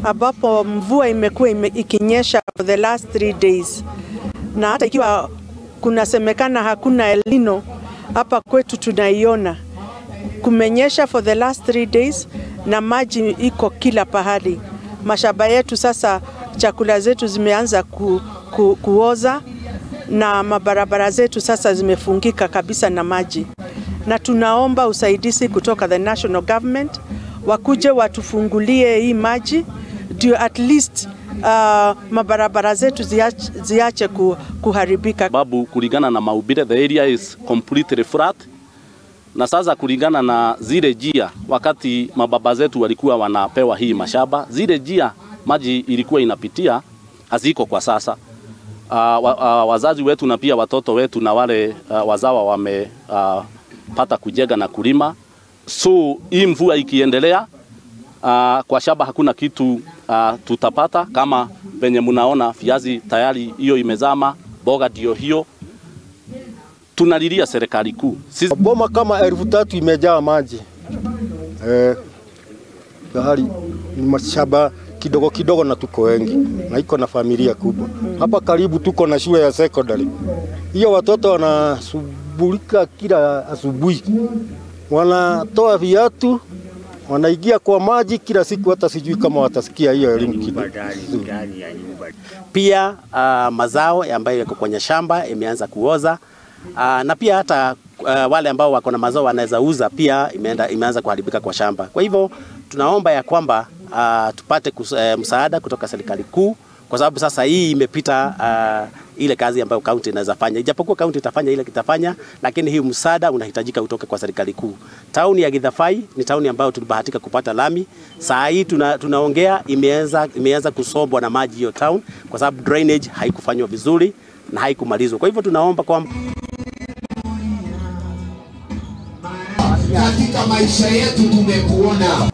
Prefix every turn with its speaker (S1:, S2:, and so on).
S1: Ambapo mvua imekuwa ikinyesha for the last 3 days, na hata ikiwa kunasemekana hakuna El Nino, hapa kwetu tunaiona kumenyesha for the last 3 days na maji iko kila pahali. Mashamba yetu sasa, chakula zetu zimeanza kuoza na mabarabara zetu sasa zimefungika kabisa na maji, na tunaomba usaidizi kutoka the national government, wakuje watufungulie hii maji ndio at least mabarabara zetu ziache kuharibika.
S2: Babu, kulingana na mahubiri, the area is completely flat. Na sasa kulingana na zile njia, wakati mababa zetu walikuwa wanapewa hii mashamba, zile njia maji ilikuwa inapitia haziko kwa sasa. Wazazi wetu na pia watoto wetu na wale wazawa wamepata kujenga na kulima. So hii mvua ikiendelea, kwa shamba hakuna kitu tutapata. Kama venye mnaona viazi tayari hiyo imezama, boga ndio hiyo. Tunalilia serikali kuu.
S3: Boma kama 3,000 imejaa maji. Hali ni mashamba kidogo kidogo na tuko wengi na iko na familia kubwa. Hapa karibu tuko na shule ya secondary. Hiyo watoto wanasubulika kila asubuhi. Wanatoa viatu, wanaingia kwa maji kila siku, hata sijui kama watasikia hiyo elimu kidogo.
S4: Pia mazao ambayo yako kwenye shamba imeanza kuoza. Na pia hata wale ambao wako na mazao wanaweza uza pia imeanza kuharibika kwa shamba. Kwa hivyo tunaomba ya kwamba tupate msaada kutoka serikali kuu, kwa sababu sasa hii imepita ile kazi ambayo kaunti inaweza fanya. Ijapokuwa kaunti itafanya ile kitafanya, lakini hii msaada unahitajika kutoka kwa serikali kuu. Tauni ya Githafai ni tauni ambayo tulibahatika kupata lami. Saa hii tunaongea imeanza kusombwa na maji hiyo town, kwa sababu drainage haikufanywa vizuri na haikumalizwa. Kwa hivyo tunaomba kwamba
S5: katika maisha yetu tumekuona